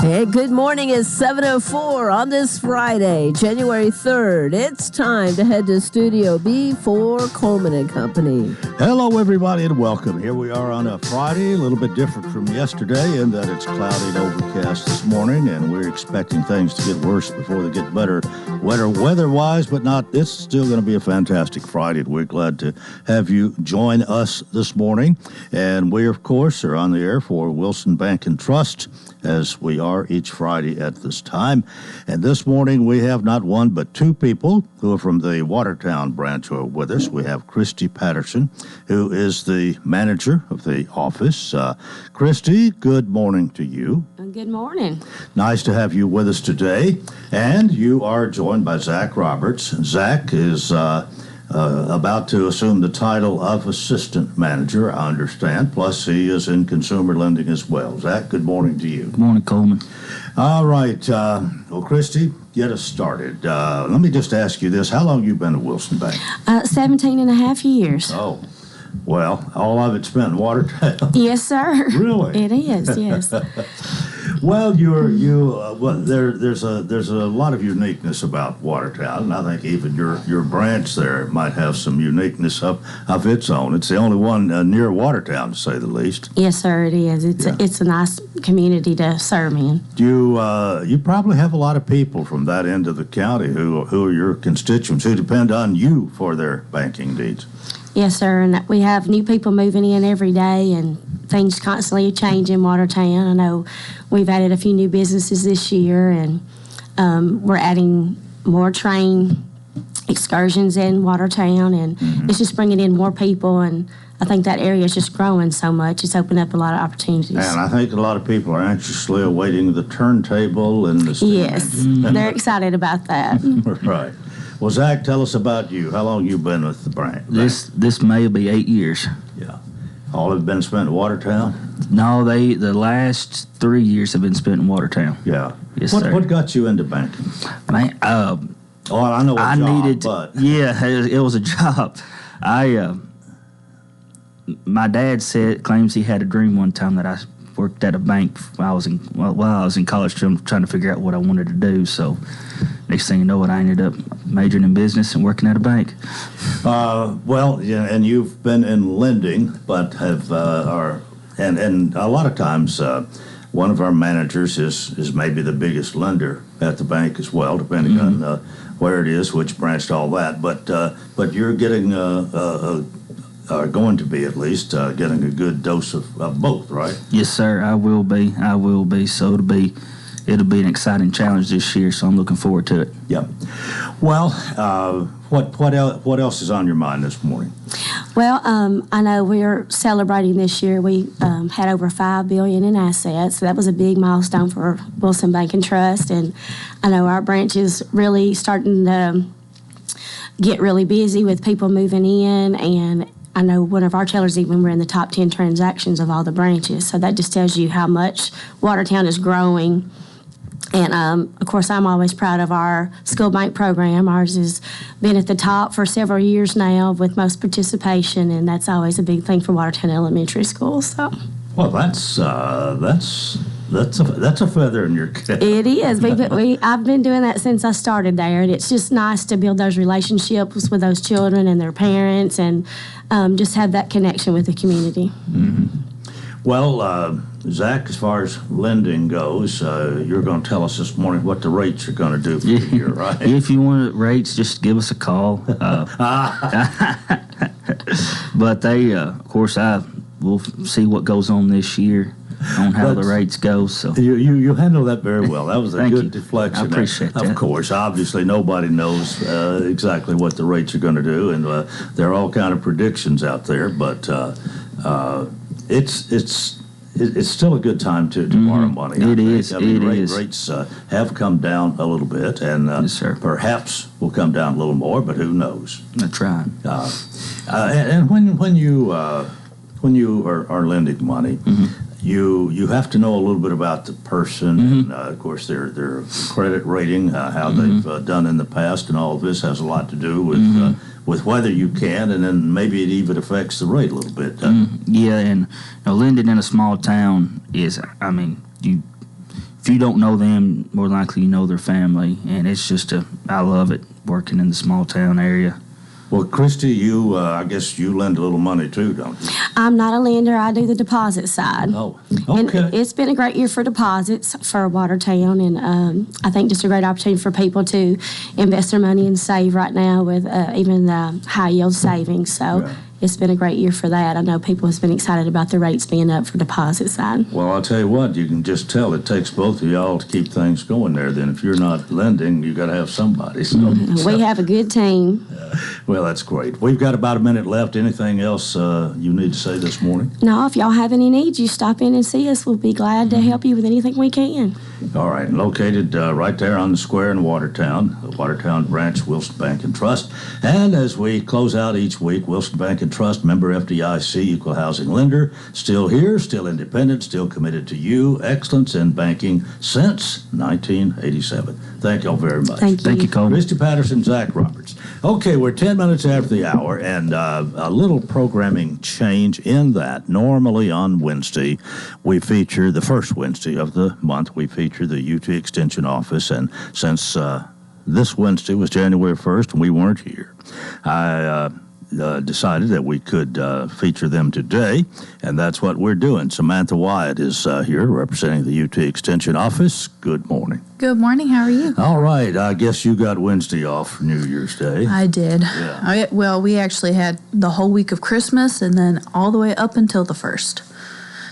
Hey, good morning. It's 7:04 on this Friday, January 3rd. It's time to head to Studio B for Coleman and Company. Hello, everybody, and welcome. Here we are on a Friday, a little bit different from yesterday in that it's cloudy and overcast this morning, and we're expecting things to get worse before they get better weather-wise, but not. It's still going to be a fantastic Friday. We're glad to have you join us this morning, and we, of course, are on the air for Wilson Bank and Trust, as we are each Friday at this time. And this morning we have not one but two people who are from the Watertown branch who are with us. We have Christy Patterson, who is the manager of the office. Christy, good morning to you. Good morning. Nice to have you with us today. And you are joined by Zach Roberts. Zach is about to assume the title of assistant manager, I understand. Plus, he is in consumer lending as well. Zach, good morning to you. Good morning, Coleman. All right. Well, Christy, get us started. Let me just ask you this. How long have you been at Wilson Bank? 17 and a half years. Oh, well, all of it spent in Watertown. Yes, sir. Really? It is, yes. Well, there's a lot of uniqueness about Watertown, and I think even your branch there might have some uniqueness of its own. It's the only one near Watertown, to say the least. Yes, sir, it is. It's a nice community to serve in. You probably have a lot of people from that end of the county who are your constituents who depend on you for their banking needs. Yes, sir, and we have new people moving in every day, and things constantly change in Watertown. I know we've added a few new businesses this year, and we're adding more train excursions in Watertown, and it's just bringing in more people, and I think that area is just growing so much. It's opened up a lot of opportunities. And I think a lot of people are anxiously awaiting the turntable and the stage. Yes, they're excited about that. Right. Well, Zach, tell us about you. How long you been with the bank? This May will be 8 years. Yeah. All have been spent in Watertown? No, the last 3 years have been spent in Watertown. Yeah. Yes, sir. What got you into banking? Man, I know I job, needed. But. Yeah, it was a job. My dad claims he had a dream one time that I worked at a bank while I was in college trying to figure out what I wanted to do. So next thing you know, I ended up majoring in business and working at a bank. Well, yeah, and you've been in lending, but have and a lot of times one of our managers is maybe the biggest lender at the bank as well, depending on where it is, which branch, all that. But you're getting are going to be at least getting a good dose of both, right? Yes, sir. I will be. So it'll be an exciting challenge this year. So I'm looking forward to it. Yep. Well, what else is on your mind this morning? Well, I know we're celebrating this year. We had over $5 billion in assets. So that was a big milestone for Wilson Bank and Trust, and I know our branch is really starting to get really busy with people moving in, and I know one of our tellers even were in the top 10 transactions of all the branches. So that just tells you how much Watertown is growing. And, of course, I'm always proud of our school bank program. Ours has been at the top for several years now with most participation, and that's always a big thing for Watertown Elementary School. So, well, that's a feather in your cap. It is. I've been doing that since I started there, and it's just nice to build those relationships with those children and their parents, and just have that connection with the community. Mm-hmm. Well, Zach, as far as lending goes, you're going to tell us this morning what the rates are going to do for the year, right? If you want rates, just give us a call. But of course, we'll see what goes on this year on how the rates go. So you handle that very well. That was a good deflection. I appreciate that. Of course, obviously nobody knows exactly what the rates are going to do, and there are all kind of predictions out there. But it's still a good time to borrow money. It is. Rates have come down a little bit, and yes, perhaps will come down a little more, but who knows? That's right. And when you are lending money, you have to know a little bit about the person, and of course their credit rating, how they've done in the past, and all of this has a lot to do with whether you can, and then maybe it even affects the rate a little bit. Yeah, and lending in a small town is, if if you don't know them, more than likely you know their family, and it's just I love it working in the small town area. Well, Christy, you, I guess you lend a little money too, don't you? I'm not a lender. I do the deposit side. Oh, And okay. it's been a great year for deposits for Watertown, and I think just a great opportunity for people to invest their money and save right now with even high yield savings. So Yeah. it's been a great year for that. I know people have been excited about the rates being up for deposit side. Well, I'll tell you what, you can just tell it takes both of y'all to keep things going there. Then if you're not lending, you got to have somebody. So, We have a good team. well, that's great. We've got about a minute left. Anything else you need to say this morning? No, if y'all have any needs, you stop in and see us. We'll be glad to help you with anything we can. All right, located right there on the square in Watertown, the Watertown branch, Wilson Bank and Trust. And as we close out each week, Wilson Bank and Trust, member FDIC, equal housing lender, still here, still independent, still committed to you, excellence in banking since 1987. Thank y'all very much. Thank you. Thank you, Coleman. Christy Patterson, Zach Roberts. Okay, we're 10 minutes after the hour, and a little programming change in that. Normally on Wednesday, we feature the first Wednesday of the month, we feature the UT Extension office, and since this Wednesday was January 1st and we weren't here, I decided that we could feature them today, and that's what we're doing. Samantha Wyatt is here representing the UT Extension office. Good morning. Good morning. How are you? All right. I guess you got Wednesday off for New Year's Day. I did. Yeah. Well, we actually had the whole week of Christmas and then all the way up until the 1st.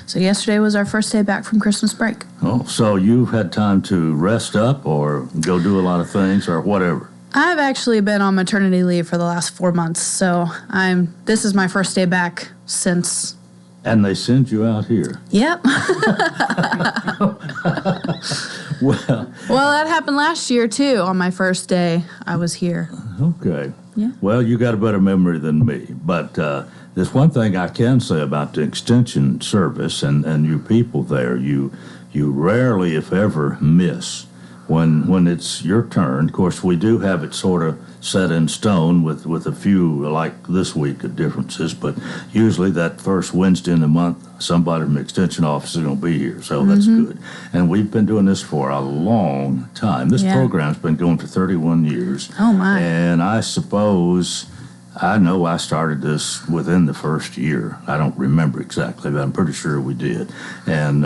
So yesterday was our first day back from Christmas break. Oh, so you've had time to rest up or go do a lot of things or whatever? I've actually been on maternity leave for the last 4 months, so this is my first day back since. And they send you out here. Yep. Well, that happened last year too. On my first day, I was here. okay. Yeah. Well, you got a better memory than me. But there's one thing I can say about the Extension service and you people there. You rarely, if ever, miss when it's your turn. Of course, we do have it sort of set in stone with a few, like this week, of differences, but usually that first Wednesday in the month, somebody from the Extension office is going to be here, so that's good. And we've been doing this for a long time. This program's been going for 31 years. Oh, my. And I suppose, I know I started this within the first year. I don't remember exactly, but I'm pretty sure we did. And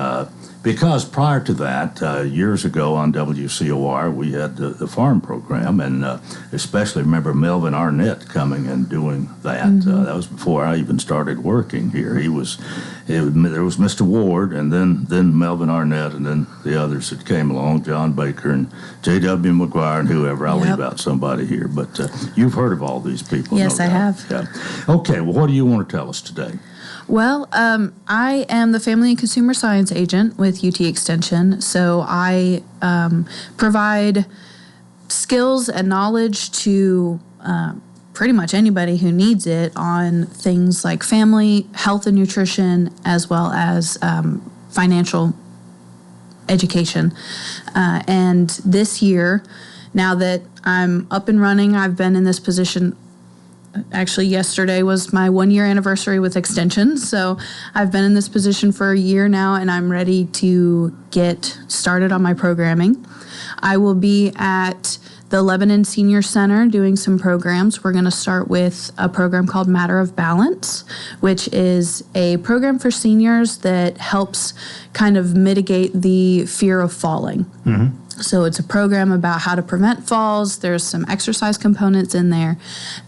because prior to that, years ago on WCOR, we had the farm program, and especially remember Melvin Arnett coming and doing that. That was before I even started working here. There was Mr. Ward, and then Melvin Arnett, and then the others that came along, John Baker and J.W. McGuire and whoever. I'll leave out somebody here, but you've heard of all these people. Yes, no I doubt. have. Yeah. Okay, well, what do you want to tell us today? Well, I am the Family and Consumer Science Agent with UT Extension, so I provide skills and knowledge to pretty much anybody who needs it on things like family, health and nutrition, as well as financial education. And this year, now that I'm up and running, I've been in this position. Actually, yesterday was my 1-year anniversary with Extension, so I've been in this position for a year now, and I'm ready to get started on my programming. I will be at the Lebanon Senior Center doing some programs. We're going to start with a program called Matter of Balance, which is a program for seniors that helps kind of mitigate the fear of falling. So it's a program about how to prevent falls. There's some exercise components in there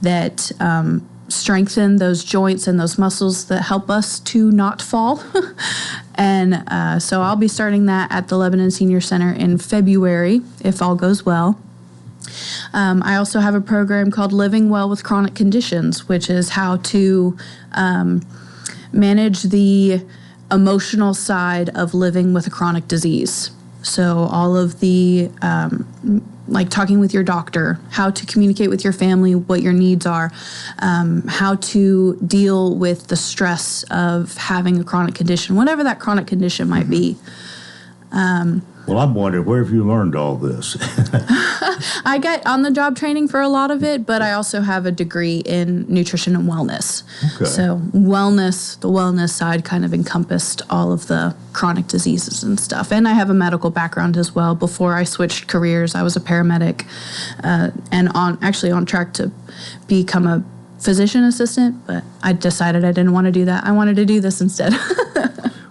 that strengthen those joints and those muscles that help us to not fall. And so I'll be starting that at the Lebanon Senior Center in February, if all goes well. I also have a program called Living Well with Chronic Conditions, which is how to manage the emotional side of living with a chronic disease. So all of the, like talking with your doctor, how to communicate with your family, what your needs are, how to deal with the stress of having a chronic condition, whatever that chronic condition might be. Well, I'm wondering, where have you learned all this? I get on-the-job training for a lot of it, but I also have a degree in nutrition and wellness. Okay. So the wellness side kind of encompassed all of the chronic diseases and stuff. And I have a medical background as well. Before I switched careers, I was a paramedic and on track to become a physician assistant, but I decided I didn't want to do that. I wanted to do this instead.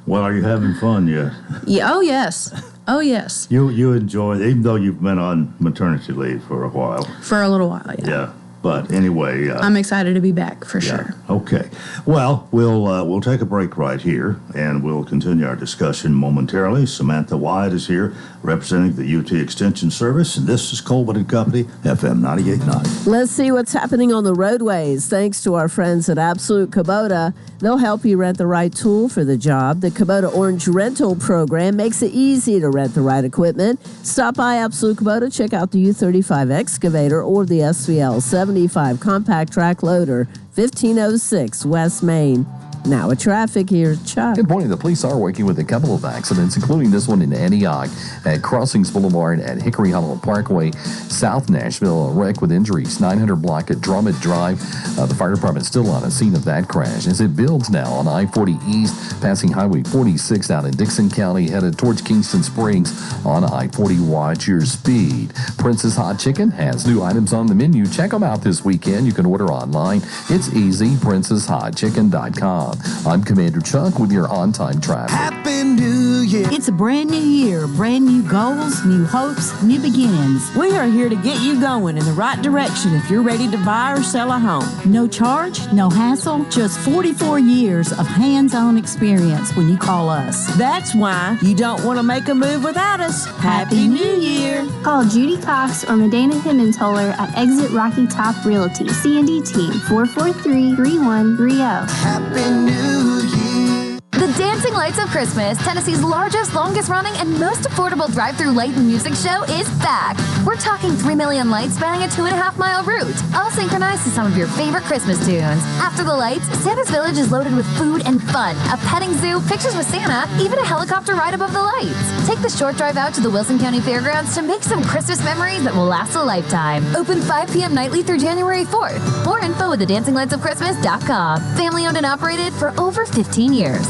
Well, are you having fun yet? Yeah, oh, yes. Oh, yes. You enjoy it, even though you've been on maternity leave for a while. For a little while, yeah. Yeah. But anyway, I'm excited to be back for sure. Okay. Well, we'll take a break right here, and we'll continue our discussion momentarily. Samantha Wyatt is here, representing the UT Extension Service, and this is Coleman and Company, FM 98.9. Let's see what's happening on the roadways. Thanks to our friends at Absolute Kubota, they'll help you rent the right tool for the job. The Kubota Orange Rental Program makes it easy to rent the right equipment. Stop by Absolute Kubota, check out the U35 excavator or the SVL 75 compact track loader, 1506 West Main. Now with traffic, here's Chuck. Good morning. The police are working with a couple of accidents, including this one in Antioch at Crossings Boulevard at Hickory Hollow Parkway, South Nashville. A wreck with injuries, 900 block at Drummond Drive. The fire department still on the scene of that crash as it builds now on I-40 East, passing Highway 46 out in Dixon County, headed towards Kingston Springs on I-40. Watch your speed. Princess Hot Chicken has new items on the menu. Check them out this weekend. You can order online. It's easy, princesshotchicken.com. I'm Commander Chuck with your on-time traffic. Happy New Year. It's a brand new year, brand new goals, new hopes, new beginnings. We are here to get you going in the right direction if you're ready to buy or sell a home. No charge, no hassle, just 44 years of hands-on experience when you call us. That's why you don't want to make a move without us. Happy New Year. Call Judy Cox or Medina Himmensholler at Exit Rocky Top Realty, C&D Team, 443-3130. Happy New Year. The Dancing Lights of Christmas, Tennessee's largest, longest-running, and most affordable drive-through light and music show is back. We're talking 3 million lights spanning a 2.5-mile route, all synchronized to some of your favorite Christmas tunes. After the lights, Santa's Village is loaded with food and fun, a petting zoo, pictures with Santa, even a helicopter ride above the lights. Take the short drive out to the Wilson County Fairgrounds to make some Christmas memories that will last a lifetime. Open 5 p.m. nightly through January 4th. More info at thedancinglightsofchristmas.com. Family owned and operated for over 15 years.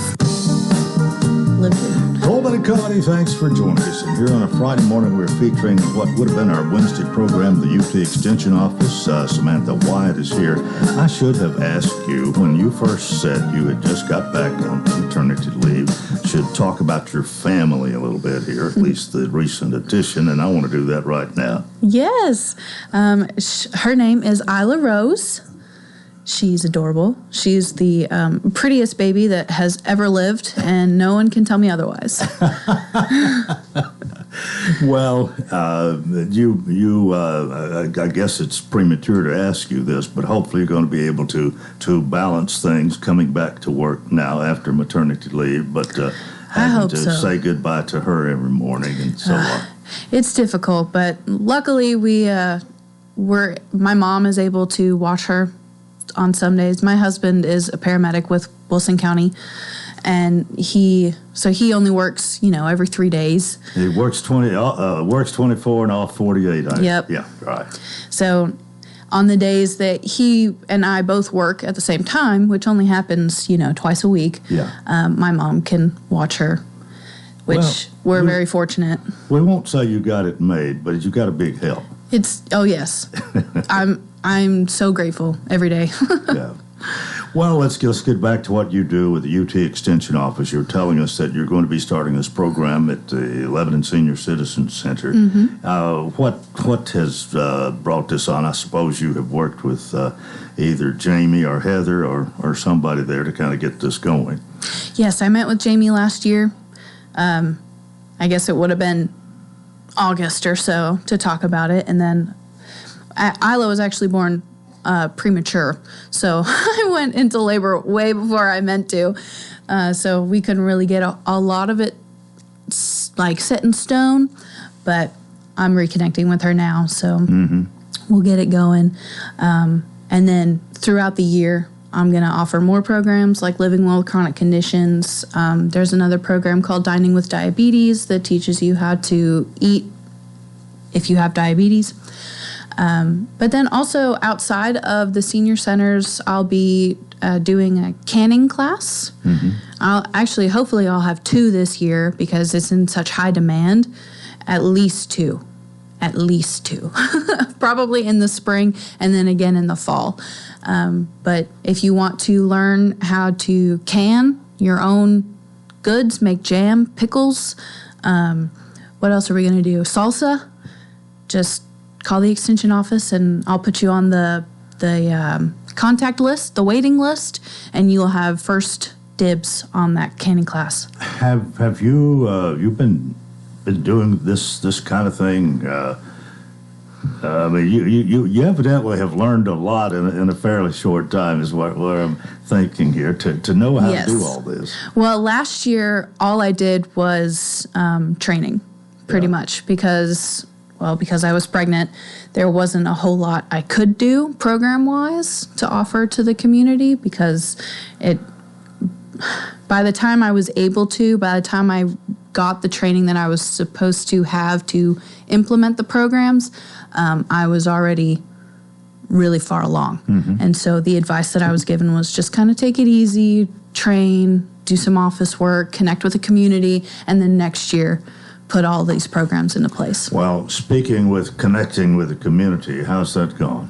Coleman and Company, thanks for joining us. And here on a Friday morning, we're featuring what would have been our Wednesday program, the UT Extension Office. Samantha Wyatt is here. I should have asked you, when you first said you had just got back on maternity leave, should talk about your family a little bit here, at least the recent addition, and I want to do that right now. Yes. Her name is Isla Rose. She's adorable. She's the prettiest baby that has ever lived, and no one can tell me otherwise. Well, I guess it's premature to ask you this, but hopefully you're going to be able to balance things coming back to work now after maternity leave, but having to say goodbye to her every morning and so on. It's difficult, but luckily my mom is able to watch her on some days. My husband is a paramedic with Wilson County, and he only works, every 3 days. He works 24 and off 48. Yep. Yeah, right. So on the days that he and I both work at the same time, which only happens, twice a week, my mom can watch her, which we're very fortunate. We won't say you got it made, but you got a big help. Yes. I'm so grateful every day. Yeah. Well, let's get back to what you do with the UT Extension Office. You're telling us that you're going to be starting this program at the Lebanon Senior Citizen Center. Mm-hmm. What has brought this on? I suppose you have worked with either Jamie or Heather or somebody there to kind of get this going. Yes, I met with Jamie last year. I guess it would have been August or so to talk about it, and then Isla was actually born premature, so I went into labor way before I meant to, so we couldn't really get a lot of it set in stone, but I'm reconnecting with her now, so we'll get it going, and then throughout the year I'm going to offer more programs like Living Well with Chronic Conditions. There's another program called Dining with Diabetes that teaches you how to eat if you have diabetes. But then also outside of the senior centers, I'll be doing a canning class. Hopefully I'll have 2 this year because it's in such high demand. At least 2. Probably in the spring and then again in the fall. But if you want to learn how to can your own goods, make jam, pickles, what else are we going to do? Salsa? Just call the extension office and I'll put you on the contact list, the waiting list, and you'll have first dibs on that canning class. Have you been doing this kind of thing? I mean, you evidently have learned a lot in a fairly short time, is what I'm thinking here, to know how to do all this. Well, last year, all I did was training, pretty much, because I was pregnant. There wasn't a whole lot I could do program-wise to offer to the community because by the time I was able to, by the time I got the training that I was supposed to have to implement the programs, I was already really far along. And so the advice that I was given was just kind of take it easy, train, do some office work, connect with the community, and then next year put all these programs into place. Well, connecting with the community, how's that going?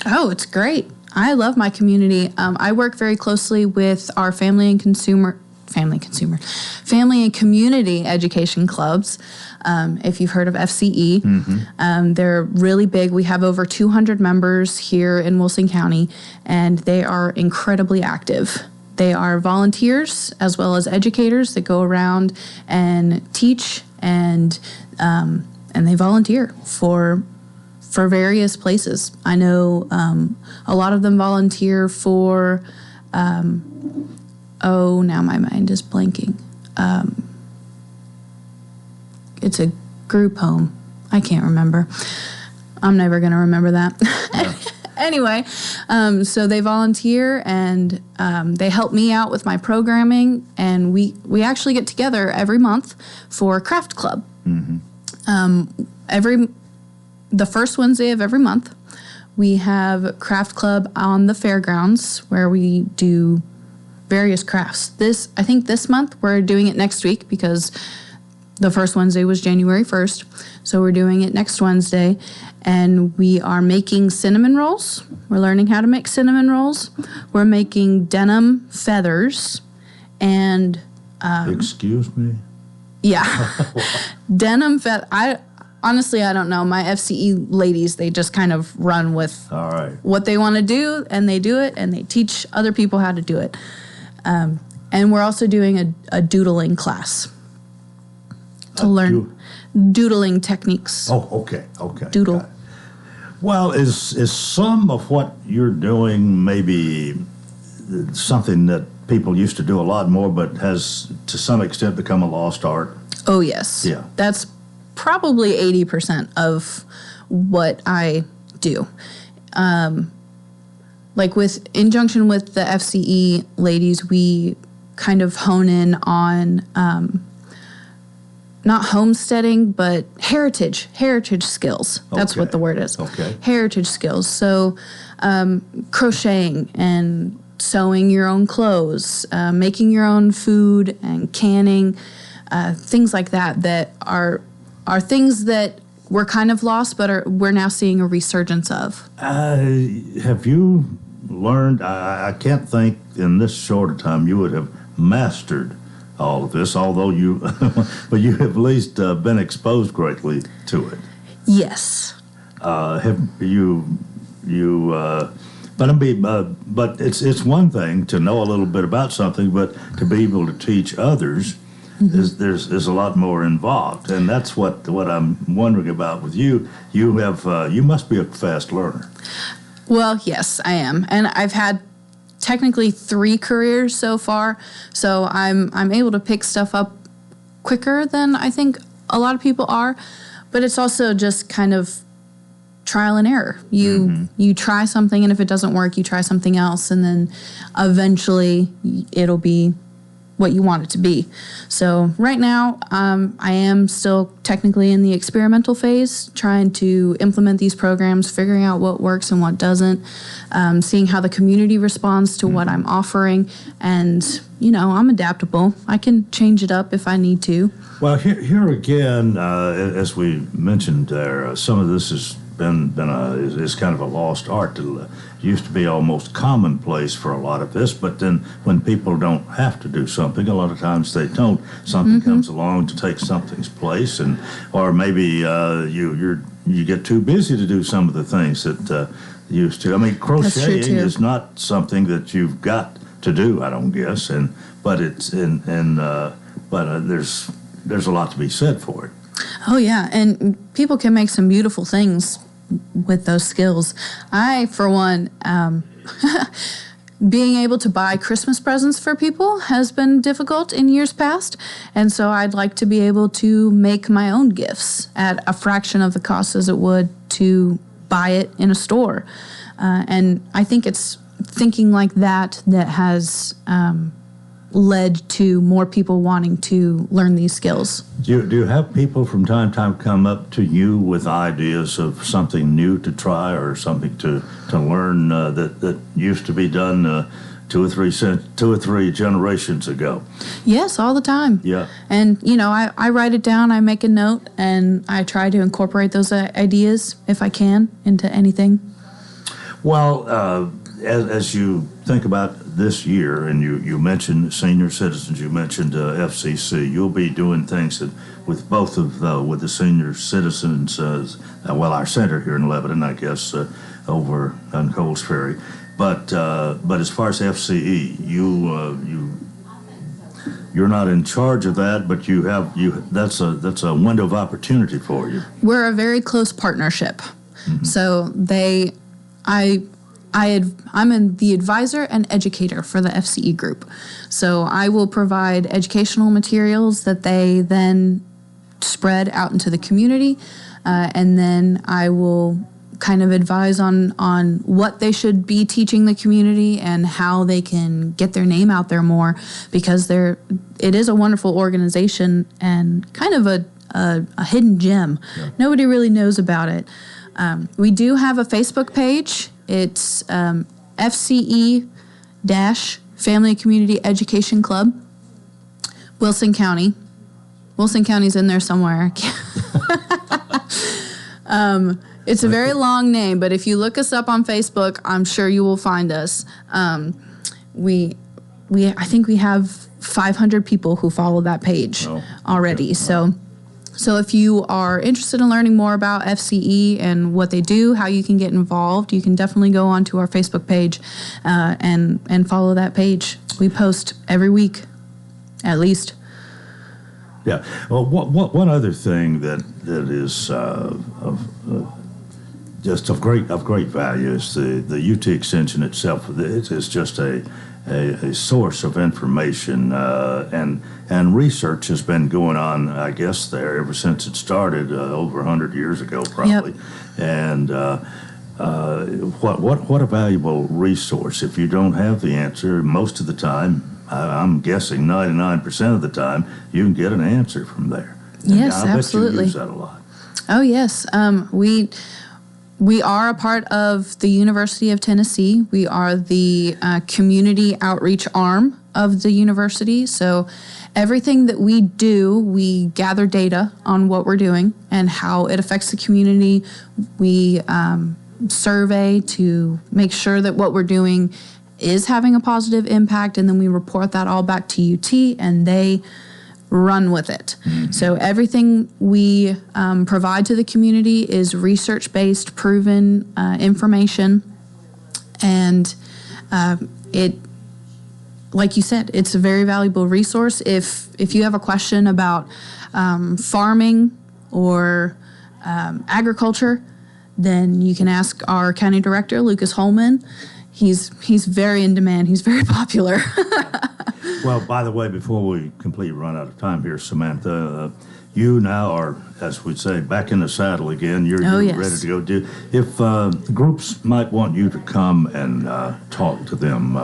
Oh, it's great. I love my community. I work very closely with our family and community education clubs. If you've heard of FCE, they're really big. We have over 200 members here in Wilson County, and they are incredibly active. They are volunteers as well as educators that go around and teach, and they volunteer for various places. I know a lot of them volunteer for, now my mind is blanking. It's a group home. I can't remember. I'm never going to remember that. Yeah. Anyway, so they volunteer and they help me out with my programming, and we actually get together every month for craft club. The first Wednesday of every month, we have craft club on the fairgrounds where we do various crafts. I think this month we're doing it next week because the first Wednesday was January 1st. So we're doing it next Wednesday, and we are making cinnamon rolls. We're learning how to make cinnamon rolls. We're making denim feathers and... Excuse me? Yeah. Denim feather. Honestly, I don't know. My FCE ladies, they just kind of run with what they want to do, and they do it, and they teach other people how to do it. And we're also doing a doodling class to learn doodling techniques. Oh, okay. Doodle. Well, is some of what you're doing maybe something that people used to do a lot more, but has to some extent become a lost art? Oh, yes. Yeah. That's probably 80% of what I do. With injunction with the FCE ladies, we kind of hone in on not homesteading, but heritage skills. That's what the word is. Okay. Heritage skills. So crocheting and sewing your own clothes, making your own food and canning, things like that are things that were kind of lost, but we're now seeing a resurgence of. Have you learned, I can't think in this short a time you would have mastered all of this, although but you have at least been exposed greatly to it. Yes. Have you but it's one thing to know a little bit about something, but to be able to teach others, there's a lot more involved, and that's what I'm wondering about with you. You must be a fast learner. Well, yes, I am, and I've had technically 3 careers so far, so I'm able to pick stuff up quicker than I think a lot of people are, but it's also just kind of trial and error. You try something, and if it doesn't work, you try something else, and then eventually it'll be what you want it to be. So right now, I am still technically in the experimental phase, trying to implement these programs, figuring out what works and what doesn't, seeing how the community responds to what I'm offering. And, I'm adaptable. I can change it up if I need to. Well, here again, as we mentioned there, some of this has been is kind of a lost art. It used to be almost commonplace for a lot of this, but then when people don't have to do something, a lot of times they don't. Something comes along to take something's place, or maybe you get too busy to do some of the things that you used to. I mean, crocheting is not something that you've got to do, I don't guess, but there's a lot to be said for it. Oh yeah, and people can make some beautiful things with those skills. I, for one, being able to buy Christmas presents for people has been difficult in years past, and so I'd like to be able to make my own gifts at a fraction of the cost as it would to buy it in a store. And I think it's thinking like that has led to more people wanting to learn these skills. Do you have people from time to time come up to you with ideas of something new to try or something to learn that used to be done two or three generations ago? Yes, all the time. Yeah. And, I write it down, I make a note, and I try to incorporate those ideas, if I can, into anything. Well, as you think about this year, and you mentioned senior citizens, you mentioned FCC, you'll be doing things with both of with the senior citizens, our center here in Lebanon, I guess, over on Coles Ferry. But as far as FCE, you're not in charge of that, but that's a window of opportunity for you. We're a very close partnership. So I'm the advisor and educator for the FCE group. So I will provide educational materials that they then spread out into the community, and then I will kind of advise on what they should be teaching the community and how they can get their name out there more, because it is a wonderful organization and kind of a hidden gem. Yeah. Nobody really knows about it. We do have a Facebook page. It's FCE Family Community Education Club, Wilson County. Wilson County's in there somewhere. It's a very long name, but if you look us up on Facebook, I'm sure you will find us. I think we have 500 people who follow that page already. Okay. So if you are interested in learning more about FCE and what they do, how you can get involved, you can definitely go onto our Facebook page and follow that page. We post every week, at least. Yeah. Well, one other thing that is just of great value is the UT Extension itself. It's just a source of information, and research has been going on, I guess, there ever since it started over 100 years ago, probably. Yep. And what a valuable resource. If you don't have the answer, most of the time, I'm guessing 99% of the time, you can get an answer from there. Yes, I absolutely. Bet you use that a lot. Oh yes, we are a part of the University of Tennessee. We are the community outreach arm of the university. So everything that we do, we gather data on what we're doing and how it affects the community. We survey to make sure that what we're doing is having a positive impact, and then we report that all back to UT, and they run with it. Mm-hmm. So everything we provide to the community is research-based, proven information, and it, like you said, it's a very valuable resource. If you have a question about farming or agriculture, then you can ask our county director, Lucas Coleman. He's very in demand. He's very popular. Well, by the way, before we completely run out of time here, Samantha, you now are, as we'd say, back in the saddle again. You're yes. ready to go do. If groups might want you to come and talk to them,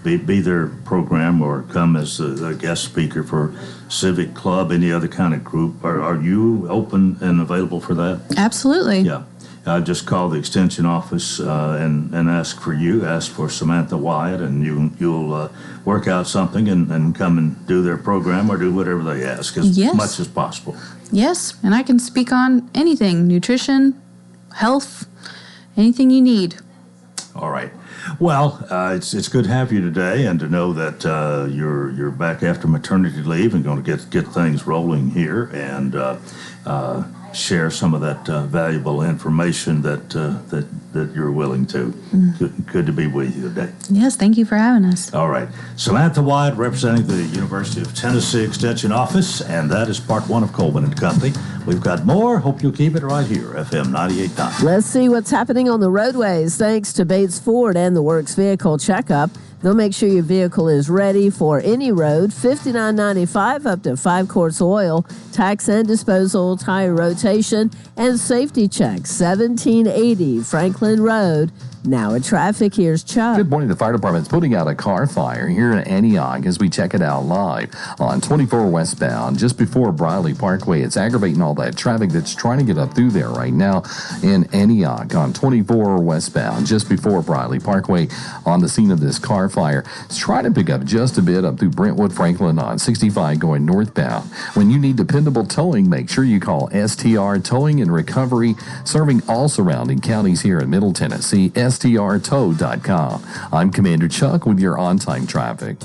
be their program or come as a guest speaker for Civic Club, any other kind of group, are you open and available for that? Absolutely. Yeah. Just call the extension office and ask for you. Ask for Samantha Wyatt, and you'll work out something and come and do their program or do whatever they ask as much as possible. Yes, and I can speak on anything: nutrition, health, anything you need. All right. Well, it's good to have you today, and to know that you're back after maternity leave and going to get things rolling here and share some of that valuable information that you're willing to. Good to be with you today. Yes, thank you for having us. All right. Samantha Wyatt, representing the University of Tennessee Extension Office, and that is part one of Coleman and Company. We've got more. Hope you'll keep it right here, FM 98.9. Let's see what's happening on the roadways. Thanks to Bates Ford and the Works Vehicle Checkup. They'll make sure your vehicle is ready for any road. $59.95 up to 5 quarts oil, tax and disposal, tire rotation, and safety checks. 1780 Franklin Road. Now at traffic, here's Chuck. Good morning. The fire department's putting out a car fire here in Antioch as we check it out live on 24 westbound, just before Briley Parkway. It's aggravating all that traffic that's trying to get up through there right now in Antioch on 24 westbound, just before Briley Parkway. On the scene of this car fire, it's trying to pick up just a bit up through Brentwood Franklin on 65 going northbound. When you need dependable towing, make sure you call STR Towing and Recovery, serving all surrounding counties here in Middle Tennessee. STRtow.com. I'm Commander Chuck with your on-time traffic.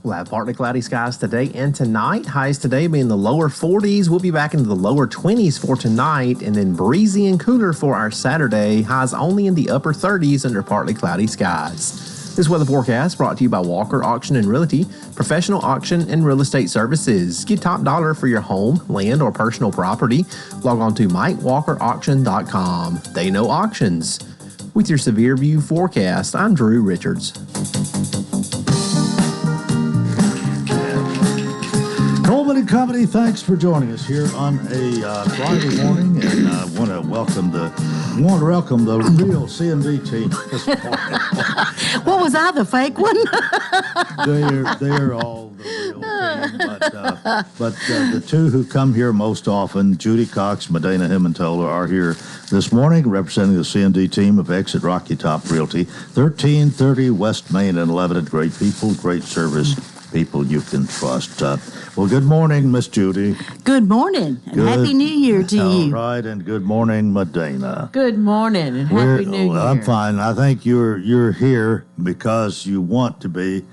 We'll have partly cloudy skies today and tonight. Highs today being the lower 40s. We'll be back into the lower 20s for tonight, and then breezy and cooler for our Saturday. Highs only in the upper 30s under partly cloudy skies. This weather forecast brought to you by Walker Auction and Realty, professional auction and real estate services. Get top dollar for your home, land, or personal property. Log on to MikeWalkerAuction.com. They know auctions. With your Severe View forecast, I'm Drew Richards. Coleman and Company, thanks for joining us here on a Friday morning, and I want to welcome the real CMD team this morning. What was I, the fake one? They're all the real team, but the two who come here most often, Judy Cox, Medina Himmentola, are here this morning representing the CMD team of Exit Rocky Top Realty, 1330 West Main and 11. Great people, great service, people you can trust. Well, good morning, Miss Judy. Good morning, and Happy New Year to you. All right, and good morning, Medina. Good morning, and Happy New Year. I'm fine. I think you're here because you want to be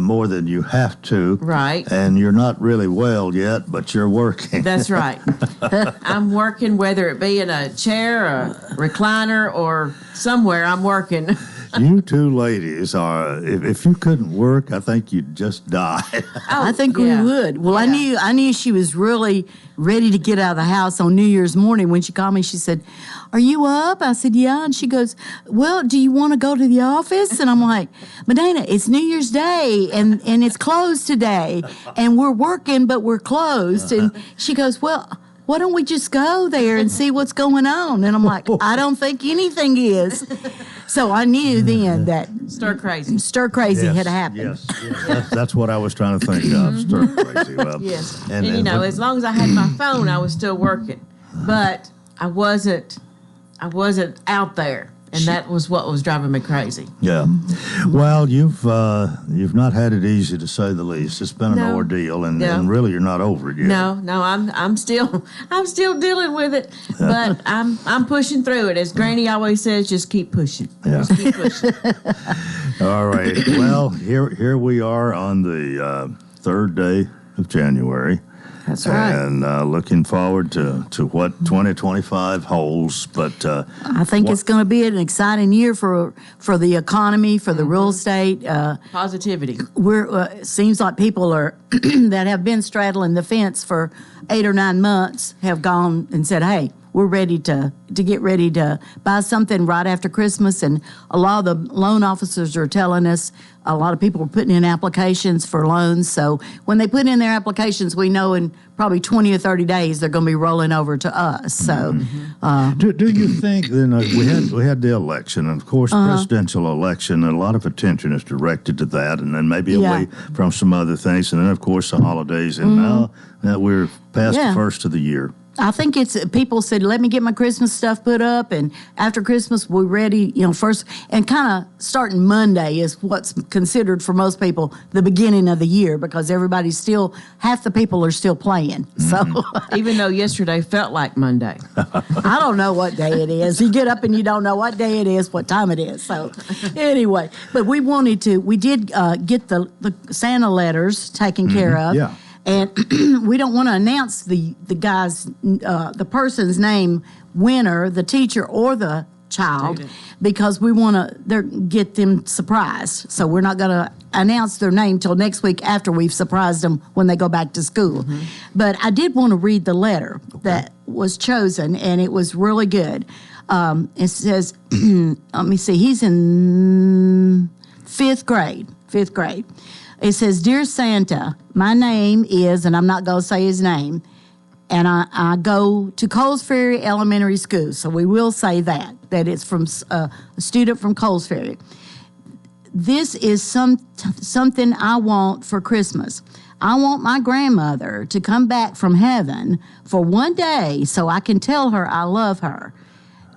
more than you have to. Right. And you're not really well yet, but you're working. That's right. I'm working, whether it be in a chair, a recliner, or somewhere, I'm working. You two ladies are, if you couldn't work, I think you'd just die. I think we would. Well, yeah. I knew she was really ready to get out of the house on New Year's morning. When she called me, she said, "Are you up?" I said, "Yeah." And she goes, "Well, do you want to go to the office?" And I'm like, "Medina, it's New Year's Day, and it's closed today. And we're working, but we're closed." And she goes, "Well, why don't we just go there and see what's going on?" And I'm like, "I don't think anything is." So I knew then that stir crazy had happened. Yes. That's what I was trying to think of. Stir crazy. Well, yes. And as long as I had my phone, I was still working, but I wasn't out there. And that was what was driving me crazy. Yeah. Well, you've not had it easy, to say the least. It's been an ordeal, and really you're not over it yet. No, I'm still dealing with it, but I'm pushing through it. As Granny always says, just keep pushing. Yeah. Just keep pushing. All right. Well, here we are on the third day of January. That's right. And looking forward to what 2025 holds. But I think it's going to be an exciting year for the economy, for the real estate. Positivity. It seems like people are that have been straddling the fence for 8 or 9 months have gone and said, "Hey, we're ready to get ready to buy something right after Christmas." And a lot of the loan officers are telling us a lot of people are putting in applications for loans. So when they put in their applications, we know in probably 20 or 30 days, they're going to be rolling over to us. So, Do you think then we had the election, and of course, presidential election, and a lot of attention is directed to that, and then maybe away from some other things, and then of course the holidays, and now that we're past the first of the year. I think it's people said, let me get my Christmas stuff put up, and after Christmas we're ready, first, and kind of starting Monday is what's considered for most people the beginning of the year, because everybody's still, half the people are still playing. So even though yesterday felt like Monday. I don't know what day it is. You get up and you don't know what day it is, what time it is. So anyway, but we did get the Santa letters taken care of. Yeah. And we don't want to announce the guy's, the person's name, winner, the teacher or the child, because we want to get them surprised. So we're not going to announce their name till next week after we've surprised them when they go back to school. But I did want to read the letter that was chosen, and it was really good. It says, let me see, he's in fifth grade. It says, Dear Santa, my name is, and I'm not going to say his name, and I go to Coles Ferry Elementary School. So we will say that it's from a student from Coles Ferry. This is something I want for Christmas. I want my grandmother to come back from heaven for one day so I can tell her I love her.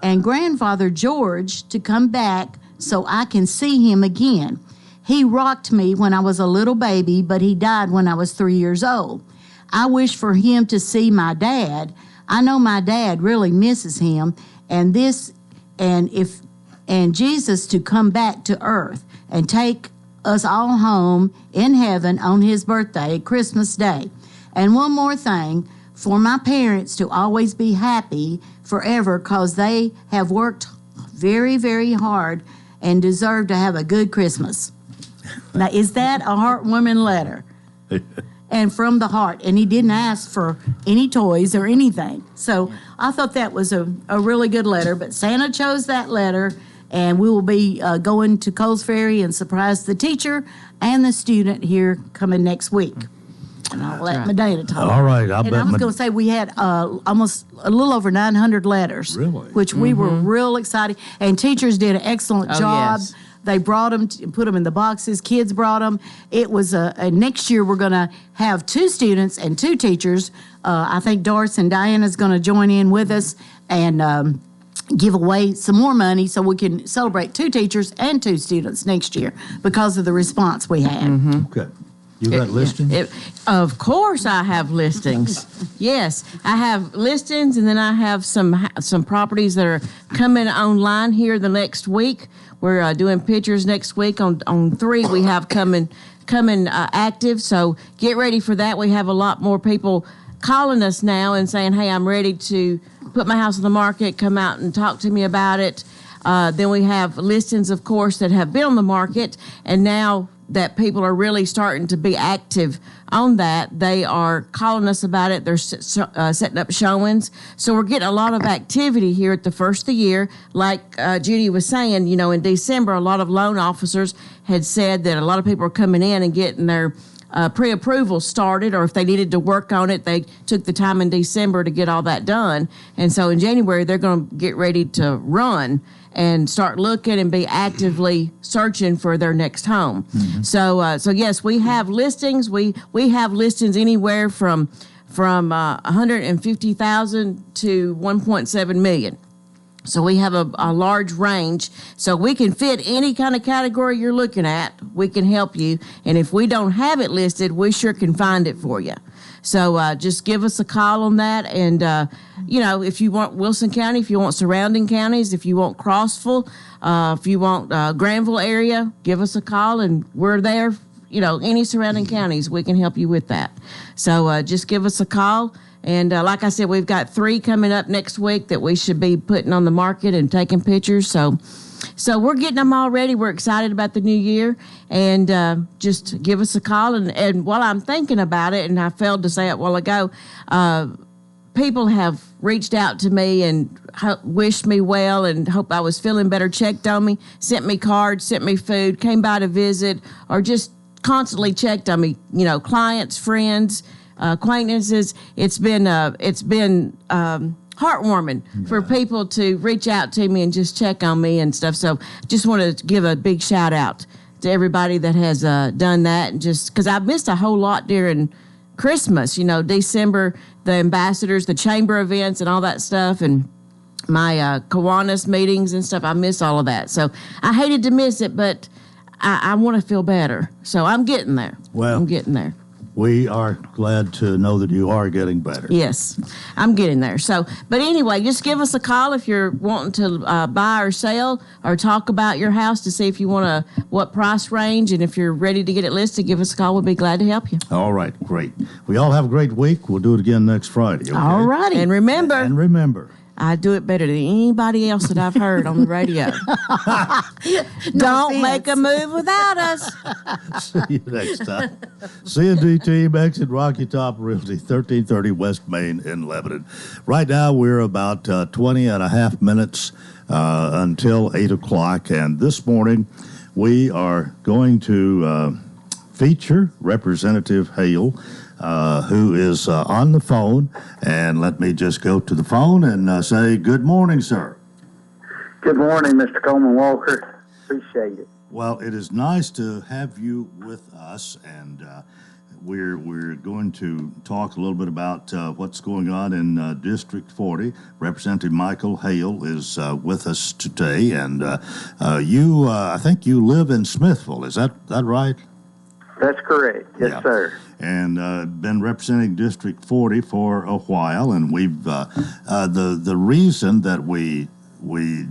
And grandfather George to come back so I can see him again. He rocked me when I was a little baby, but he died when I was 3 years old. I wish for him to see my dad. I know my dad really misses him, and Jesus to come back to earth and take us all home in heaven on his birthday, Christmas Day. And one more thing, for my parents to always be happy forever, because they have worked very, very hard and deserve to have a good Christmas. Now, is that a heartwarming letter? And from the heart. And he didn't ask for any toys or anything. So I thought that was a really good letter. But Santa chose that letter, and we will be going to Coles Ferry and surprise the teacher and the student here coming next week. And I'll let Medina talk. All right. I was going to say we had almost a little over 900 letters. Really? Which we were real excited. And teachers did an excellent job. Yes. They brought them, put them in the boxes. Kids brought them. It was next year we're going to have 2 students and 2 teachers. I think Doris and Diana's going to join in with us and give away some more money so we can celebrate 2 teachers and 2 students next year because of the response we had. Okay. You got listings? Of course I have listings. Yes, I have listings, and then I have some properties that are coming online here the next week. We're doing pictures next week on 3 we have coming active. So get ready for that. We have a lot more people calling us now and saying, hey, I'm ready to put my house on the market, come out and talk to me about it. Then we have listings, of course, that have been on the market, and now that people are really starting to be active on that, they are calling us about it. They're setting up showings. So we're getting a lot of activity here at the first of the year. Like Judy was saying, in December, a lot of loan officers had said that a lot of people are coming in and getting their pre-approval started, or if they needed to work on it, they took the time in December to get all that done. And so in January, they're going to get ready to run and start looking and be actively searching for their next home. So yes, we have listings. We have listings anywhere from 150,000 to 1.7 million. So we have a large range. So we can fit any kind of category you're looking at. We can help you. And if we don't have it listed, we sure can find it for you. So just give us a call on that. And, if you want Wilson County, if you want surrounding counties, if you want Crossville, if you want Granville area, give us a call, and we're there. Any surrounding counties, we can help you with that. So just give us a call. And like I said, we've got 3 coming up next week that we should be putting on the market and taking pictures. So we're getting them all ready. We're excited about the new year. And just give us a call. And while I'm thinking about it, and I failed to say it a while ago, people have reached out to me and wished me well and hope I was feeling better, checked on me, sent me cards, sent me food, came by to visit, or just constantly checked on me. Clients, friends, acquaintances. It's been heartwarming for people to reach out to me and just check on me and stuff. So just want to give a big shout out to everybody that has done that, and just because I've missed a whole lot during Christmas, December, the ambassadors, the chamber events and all that stuff, and my Kiwanis meetings and stuff. I miss all of that. So I hated to miss it, but I want to feel better. So I'm getting there. Well, I'm getting there. We are glad to know that you are getting better. Yes, I'm getting there. So, but anyway, just give us a call if you're wanting to buy or sell or talk about your house to see if you want what price range, and if you're ready to get it listed, give us a call. We'll be glad to help you. All right, great. We all have a great week. We'll do it again next Friday. Okay? All righty. And remember, I do it better than anybody else that I've heard on the radio. Don't make a move without us. See you next time. C&D Team, Exit Rocky Top Realty, 1330 West Main in Lebanon. Right now, we're about 20 and a half minutes until 8 o'clock. And this morning, we are going to feature Representative Hale, who is on the phone. And let me just go to the phone and say, good morning, sir. Good morning, Mr. Coleman Walker. Appreciate it. Well, it is nice to have you with us, and we're going to talk a little bit about what's going on in District 40. Representative Michael Hale is with us today, and you, I think you live in Smithville. Is that right? That's correct. Yes, yeah. Sir. And been representing District 40 for a while, and we've the reason that we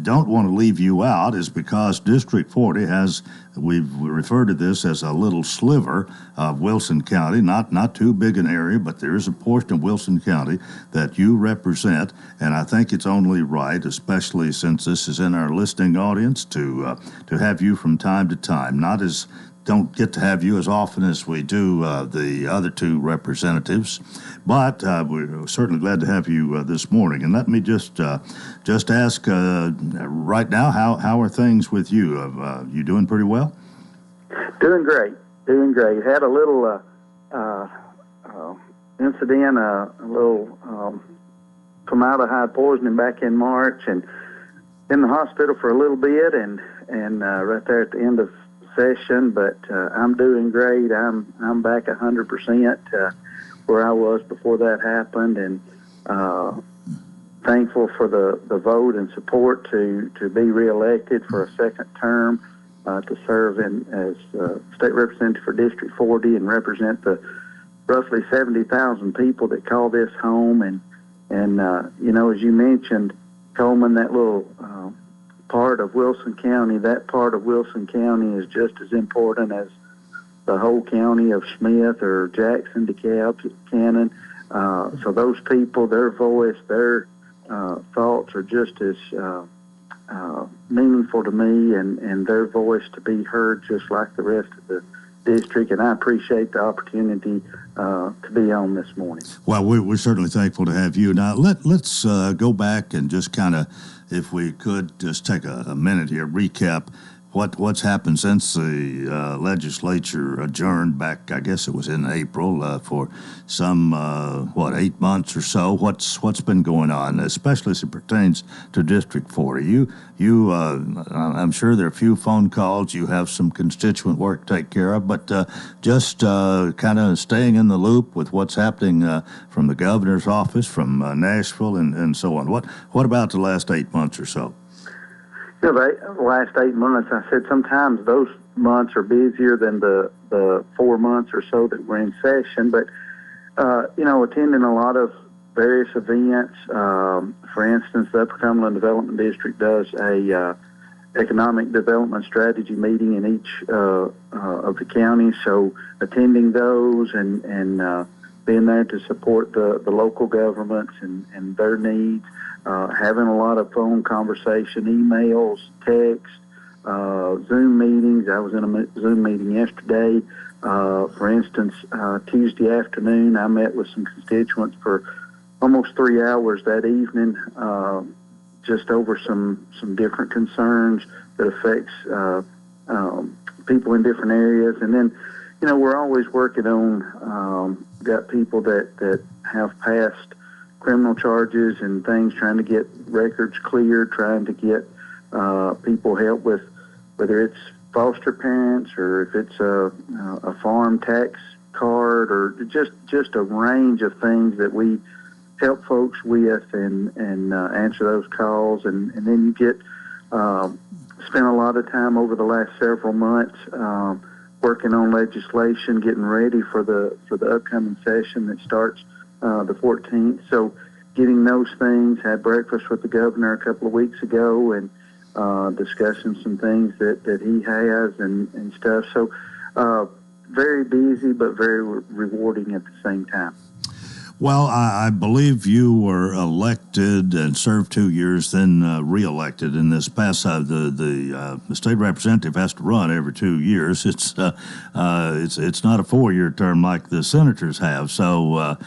don't want to leave you out is because District 40 has, we've referred to this as a little sliver of Wilson County, not too big an area, but there is a portion of Wilson County that you represent, and I think it's only right, especially since this is in our listening audience, to have you from time to time. Don't get to have you as often as we do the other two representatives, but we're certainly glad to have you this morning. And let me just ask right now, how are things with you? You doing pretty well? Doing great. Had a little incident, a little formaldehyde poisoning back in March, and in the hospital for a little bit, and right there at the end of session, but I'm doing great. I'm back 100% where I was before that happened, and thankful for the vote and support to be reelected for a second term to serve as state representative for District 40 and represent the roughly 70,000 people that call this home. And as you mentioned, Coleman, that little part of Wilson County, that part of Wilson County is just as important as the whole county of Smith or Jackson, DeKalb, Cannon. So those people, their voice, their thoughts are just as meaningful to me, and their voice to be heard just like the rest of the district. And I appreciate the opportunity to be on this morning. Well, we're certainly thankful to have you. Now, let's go back and just kind of, if we could just take a minute here, recap what's happened since the legislature adjourned back, I guess it was in April, for some 8 months or so. What's been going on, especially as it pertains to District 40? You I'm sure there are a few phone calls. You have some constituent work to take care of, but just kind of staying in the loop with what's happening from the governor's office, from Nashville, and so on. What about the last 8 months or so? The last 8 months, I said sometimes those months are busier than the 4 months or so that we're in session. But, attending a lot of various events. For instance, the Upper Cumberland Development District does a economic development strategy meeting in each of the counties. So attending those and being there to support the local governments and their needs. Having a lot of phone conversation, emails, text, Zoom meetings. I was in a Zoom meeting yesterday. For instance, Tuesday afternoon, I met with some constituents for almost 3 hours that evening, just over some different concerns that affects people in different areas. And then, we're always working on got people that have past criminal charges and things, trying to get records cleared, trying to get people help with whether it's foster parents or if it's a farm tax card or just a range of things that we help folks with and answer those calls. And then you get spent a lot of time over the last several months working on legislation, getting ready for the upcoming session that starts the 14th. So getting those things, had breakfast with the governor a couple of weeks ago and discussing some things that he has and stuff. So very busy, but very rewarding at the same time. Well, I believe you were elected and served 2 years, then reelected. In this past, the state representative has to run every 2 years. It's not a 4-year term like the senators have. So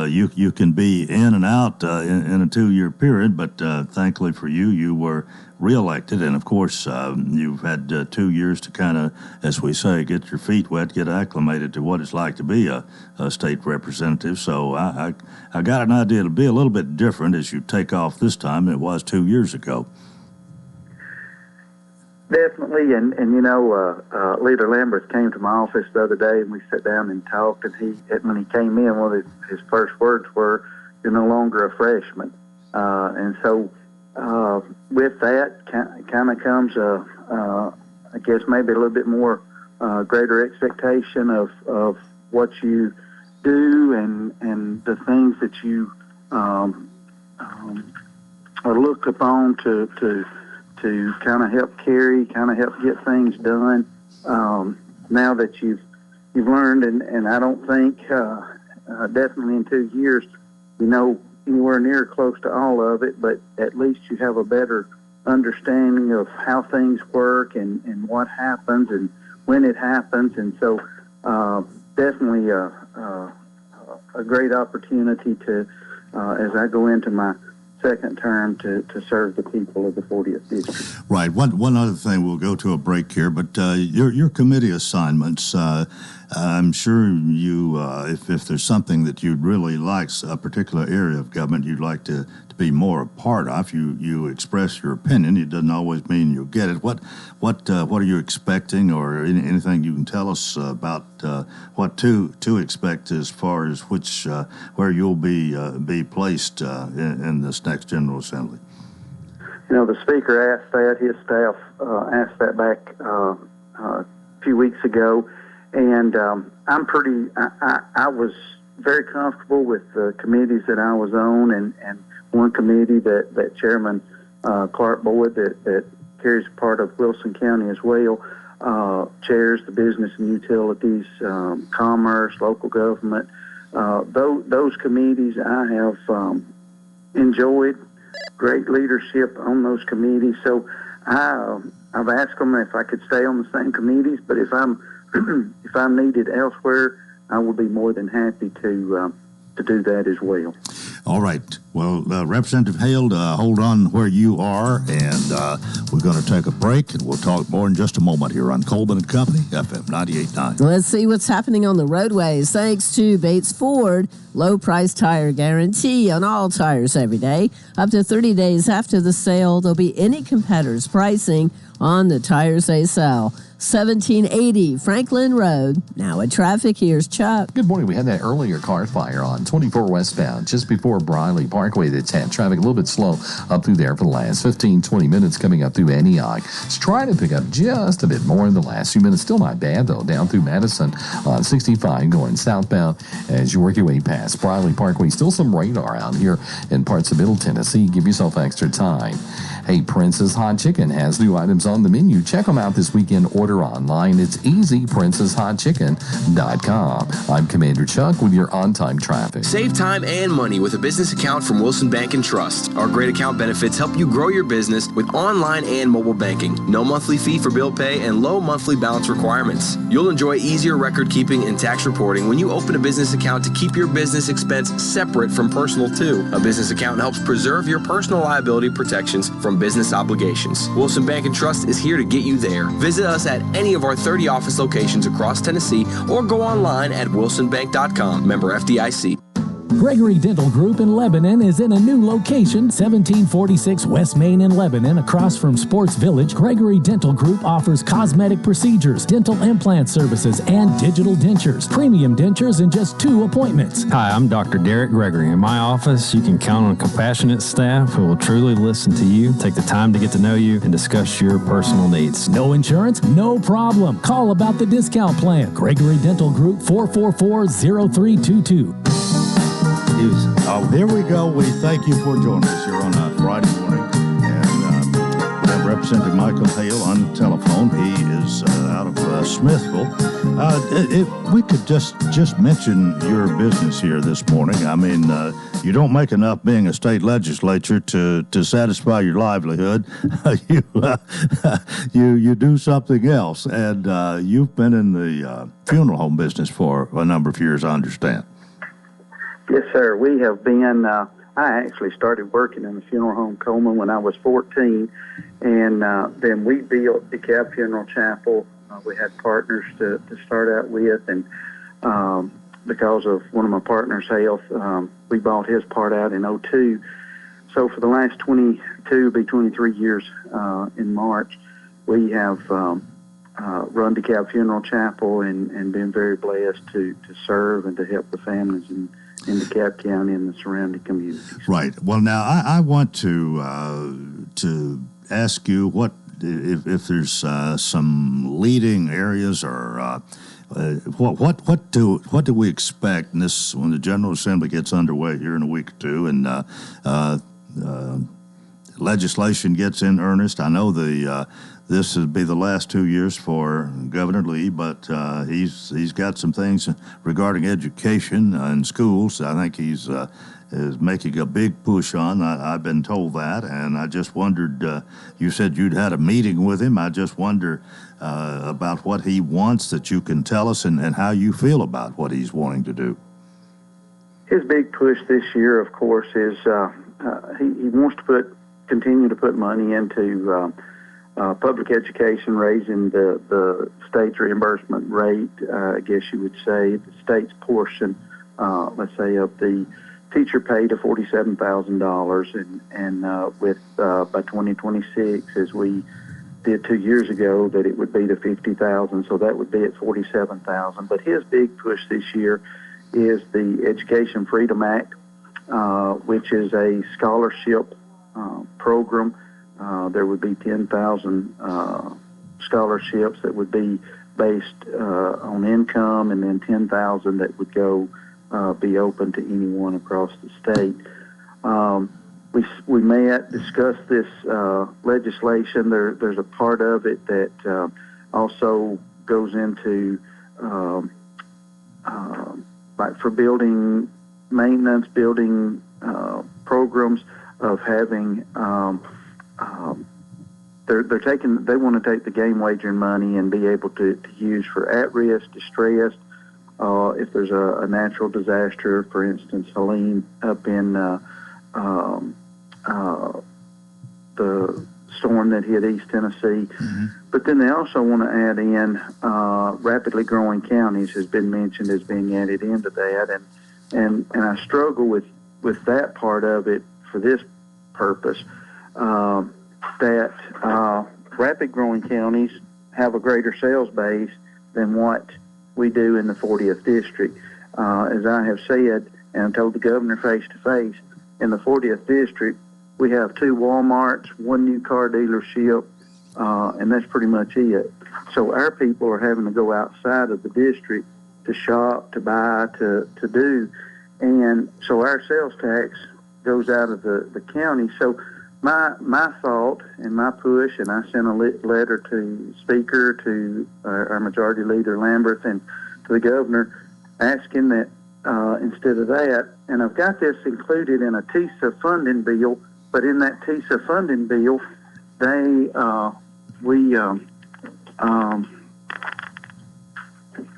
you can be in and out in a 2-year period. But thankfully for you, you were reelected, and of course you've had 2 years to kind of, as we say, get your feet wet, get acclimated to what it's like to be a state representative. So I got an idea it'll be a little bit different as you take off this time than it was 2 years ago. Definitely, and Leader Lambert came to my office the other day, and we sat down and talked. And when he came in, one of his first words were, "You're no longer a freshman," and so. With that kind of comes, I guess, maybe a little bit more greater expectation of what you do and the things that you are looked upon to kind of help carry, kind of help get things done. Now that you've learned, and I don't think definitely in 2 years, anywhere near close to all of it, but at least you have a better understanding of how things work and what happens and when it happens. And so definitely a great opportunity to, as I go into my second term, to serve the people of the 40th District. Right. One other thing, we'll go to a break here, but your committee assignments, I'm sure you, if there's something that you'd really like, a particular area of government you'd like to be more a part of, you express your opinion. It doesn't always mean you'll get it. What are you expecting, or anything you can tell us about what to expect as far as where you'll be placed in this next General Assembly? The Speaker asked that. His staff asked that back a few weeks ago. And I was very comfortable with the committees that I was on, and one committee that Chairman Clark Boyd, that carries part of Wilson County as well, chairs the Business and Utilities, Commerce, Local Government. Those committees I have enjoyed great leadership on those committees. So I've asked them if I could stay on the same committees, but if I'm needed elsewhere, I will be more than happy to do that as well. All right. Well, Representative Hale, hold on where you are, and we're going to take a break, and we'll talk more in just a moment here on Coleman and Company, FM 98.9. Let's see what's happening on the roadways. Thanks to Bates Ford, low price tire guarantee on all tires every day. Up to 30 days after the sale, there'll be any competitor's pricing on the tires they sell. 1780 Franklin Road. Now at traffic, here's Chuck. Good morning. We had that earlier car fire on 24 westbound just before Briley Parkway that's had traffic a little bit slow up through there for the last 15-20 minutes coming up through Antioch. It's trying to pick up just a bit more in the last few minutes. Still not bad, though, down through Madison on 65 going southbound as you work your way past Briley Parkway. Still some radar out here in parts of Middle Tennessee. Give yourself extra time. Hey, Prince's Hot Chicken has new items on the menu. Check them out this weekend. Order online. It's easy. PrincesHotChicken.com. I'm Commander Chuck with your on-time traffic. Save time and money with a business account from Wilson Bank and Trust. Our great account benefits help you grow your business with online and mobile banking. No monthly fee for bill pay and low monthly balance requirements. You'll enjoy easier record keeping and tax reporting when you open a business account to keep your business expense separate from personal too. A business account helps preserve your personal liability protections from business obligations. Wilson Bank and Trust is here to get you there. Visit us at any of our 30 office locations across Tennessee or go online at wilsonbank.com. Member FDIC. Gregory Dental Group in Lebanon is in a new location, 1746 West Main in Lebanon, across from Sports Village. Gregory Dental Group offers cosmetic procedures, dental implant services, and digital dentures. Premium dentures in just 2 appointments. Hi, I'm Dr. Derek Gregory. In my office, you can count on compassionate staff who will truly listen to you, take the time to get to know you, and discuss your personal needs. No insurance? No problem. Call about the discount plan. Gregory Dental Group, 444-0322. Here we go. We thank you for joining us here on a Friday morning. And we have Representative Michael Hale on the telephone. He is out of Smithville. If we could just mention your business here this morning. I mean, you don't make enough being a state legislature to satisfy your livelihood. You do something else. And you've been in the funeral home business for a number of years, I understand. Yes, sir. We have been, I actually started working in the funeral home Coleman when I was 14, and then we built the DeKalb Funeral Chapel. We had partners to start out with, and because of one of my partners' health, we bought his part out in 2002. So for the last 23 years in March, we have run DeKalb Funeral Chapel and been very blessed to serve and to help the families in DeKalb County and the surrounding communities. Right. Well, now I want to ask you what if there's some leading areas or what do we expect in this when the General Assembly gets underway here in a week or two and legislation gets in earnest. I know this would be the last 2 years for Governor Lee, but he's got some things regarding education and schools. I think he's is making a big push on. I've been told that, and I just wondered. You said you'd had a meeting with him. I just wonder about what he wants that you can tell us, and how you feel about what he's wanting to do. His big push this year, of course, is he wants to continue to put money into public education, raising the state's reimbursement rate, I guess you would say, the state's portion, let's say, of the teacher pay to $47,000, and with by 2026, as we did 2 years ago, that it would be to $50,000, so that would be at $47,000. But his big push this year is the Education Freedom Act, which is a scholarship program. There would be 10,000 scholarships that would be based on income, and then 10,000 that would go be open to anyone across the state. We met, discussed this legislation. There's a part of it that also goes into like for building maintenance, building programs of having. They want to take the game wagering money and be able to use for at-risk, distressed. If there's a natural disaster, for instance, Helene up in the storm that hit East Tennessee. Mm-hmm. But then they also want to add in rapidly growing counties has been mentioned as being added into that. And I struggle with that part of it for this purpose, that rapid growing counties have a greater sales base than what we do in the 40th District. As I have said, and I told the governor face to face, in the 40th District, we have 2 Walmarts, 1 new car dealership, and that's pretty much it. So our people are having to go outside of the district to shop, to buy, to do. And so our sales tax goes out of the county. So my thought and my push, and I sent a letter to Speaker, to our Majority Leader Lamberth, and to the Governor, asking that instead of that, and I've got this included in a TISA funding bill, but in that TISA funding bill,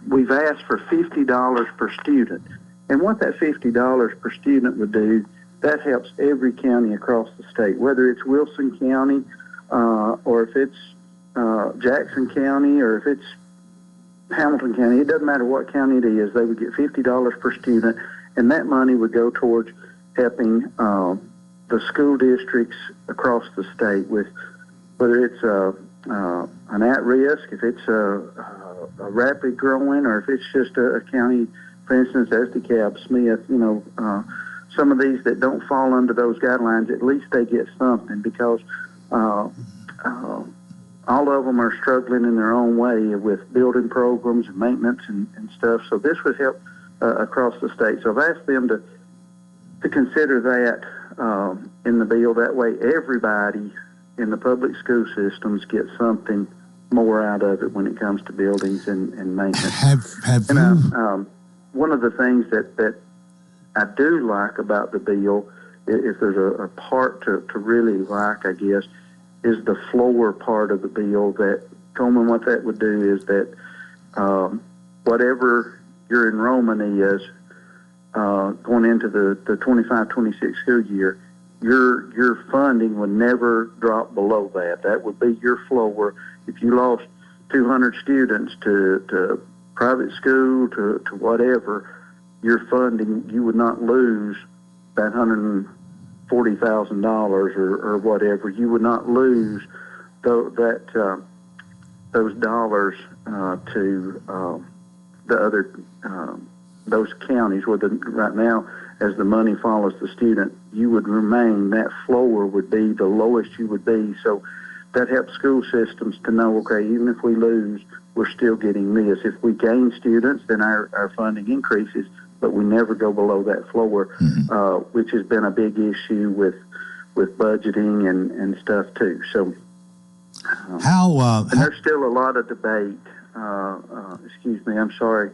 we've asked for $50 per student. And what that $50 per student would do that helps every county across the state, whether it's Wilson County or if it's Jackson County or if it's Hamilton County. It doesn't matter what county it is. They would get $50 per student, and that money would go towards helping the school districts across the state with whether it's an at-risk, if it's a rapid growing, or if it's just a county, for instance, as DeKalb, Smith, some of these that don't fall under those guidelines, at least they get something because all of them are struggling in their own way with building programs and maintenance and stuff. So this would help across the state. So I've asked them to consider that in the bill. That way everybody in the public school systems gets something more out of it when it comes to buildings and maintenance. Have you... One of the things that I do like about the bill, if there's a part to really like, I guess, is the floor part of the bill. That Coleman, what that would do is that whatever your enrollment is going into the 25-26 school year, your funding would never drop below that. That would be your floor. If you lost 200 students to private school to whatever, your funding, you would not lose that $140,000 or whatever. You would not lose those dollars to the other those counties. Right now, as the money follows the student, you would remain. That floor would be the lowest you would be. So that helps school systems to know, okay, even if we lose, we're still getting this. If we gain students, then our funding increases, but we never go below that floor, which has been a big issue with budgeting and stuff too. So and there's still a lot of debate. Excuse me, I'm sorry.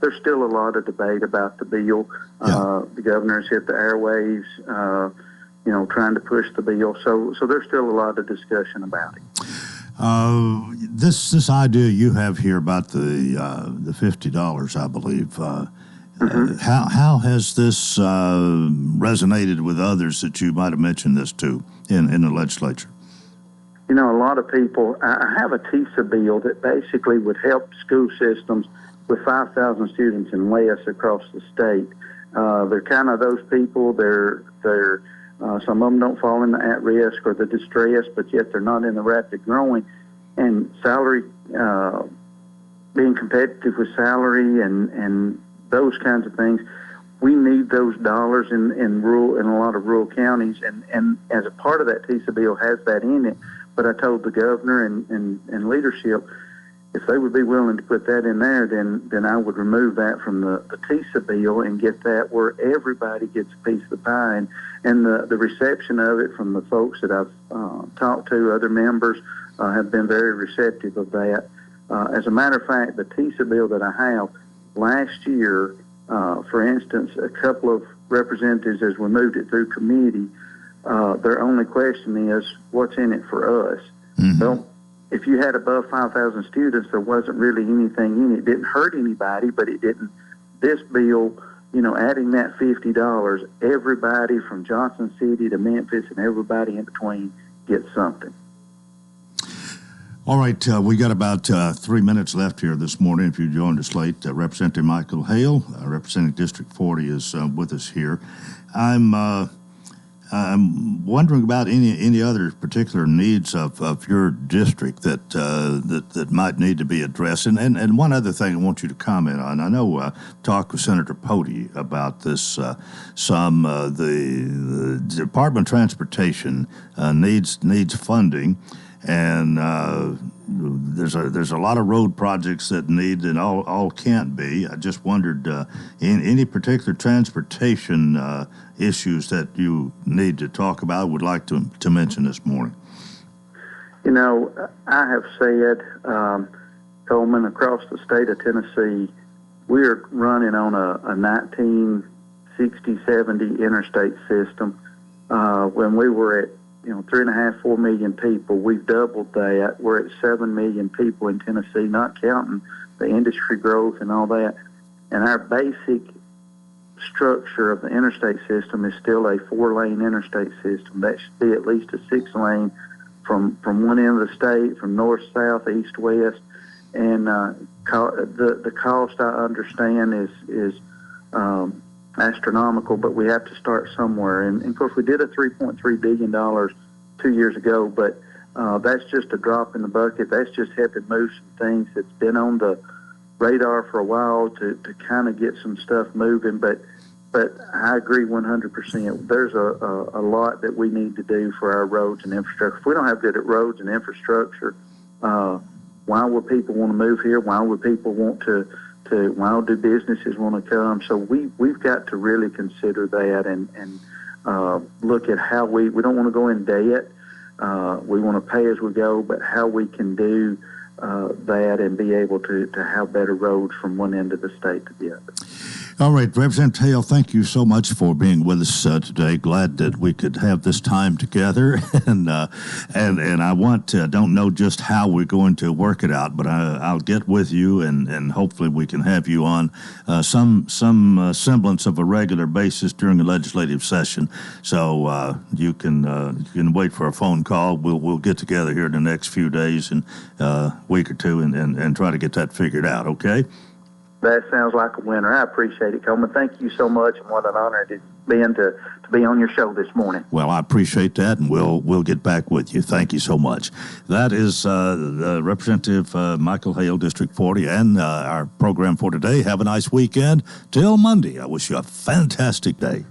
There's still a lot of debate about the bill. The governor's hit the airwaves, trying to push the bill. So there's still a lot of discussion about it. This idea you have here about the $50, I believe. How has this resonated with others that you might have mentioned this to in the legislature? A lot of people, I have a TISA bill that basically would help school systems with 5,000 students and less across the state. They're kind of those people, they're some of them don't fall in the at-risk or the distress, but yet they're not in the rapid growing. And salary, being competitive with salary and those kinds of things, we need those dollars in a lot of rural counties. And as a part of that TISA bill has that in it. But I told the governor and leadership, if they would be willing to put that in there, then I would remove that from the TISA bill and get that where everybody gets a piece of the pie. And the reception of it from the folks that I've talked to, other members, have been very receptive of that. As a matter of fact, the TISA bill that I have, last year, for instance, a couple of representatives, as we moved it through committee, their only question is, what's in it for us? Well, if you had above 5,000 students, there wasn't really anything in it. It didn't hurt anybody, but it didn't. This bill, adding that $50, everybody from Johnson City to Memphis and everybody in between gets something. All right, we got about 3 minutes left here this morning. If you joined us late, Representative Michael Hale, representing District 40, is with us here. I'm wondering about any other particular needs of your district that might need to be addressed. And one other thing I want you to comment on. I know talked with Senator Pody about this some. The Department of Transportation needs funding. And there's a lot of road projects that need and all can't be. I just wondered in any particular transportation issues that you need to talk about, would like to mention this morning. I have said, Coleman, across the state of Tennessee, we're running on a 1960-70 interstate system. When we were at 3.5-4 million people. We've doubled that. We're at 7 million people in Tennessee, not counting the industry growth and all that. And our basic structure of the interstate system is still a 4-lane interstate system. That should be at least a 6-lane from one end of the state, from north, south, east, west. And the cost, I understand, is astronomical, but we have to start somewhere. And of course, we did a $3.3 billion 2 years ago, but that's just a drop in the bucket. That's just helping move some things that's been on the radar for a while to kind of get some stuff moving. But I agree 100%. There's a lot that we need to do for our roads and infrastructure. If we don't have good roads and infrastructure, why would people want to move here? Why would people want to why do businesses want to come? So we've got to really consider that and look at how we don't want to go in debt. We want to pay as we go, but how we can do that and be able to have better roads from one end of the state to the other. All right, Representative Hale, thank you so much for being with us today. Glad that we could have this time together, and I don't know just how we're going to work it out, but I'll get with you, and hopefully we can have you on some semblance of a regular basis during the legislative session. So you can wait for a phone call. We'll get together here in the next few days and week or two and try to get that figured out. Okay. That sounds like a winner. I appreciate it, Coleman. Thank you so much, and what an honor it's been to be on your show this morning. Well, I appreciate that, and we'll get back with you. Thank you so much. That is Representative Michael Hale, District 40, and our program for today. Have a nice weekend. Till Monday, I wish you a fantastic day.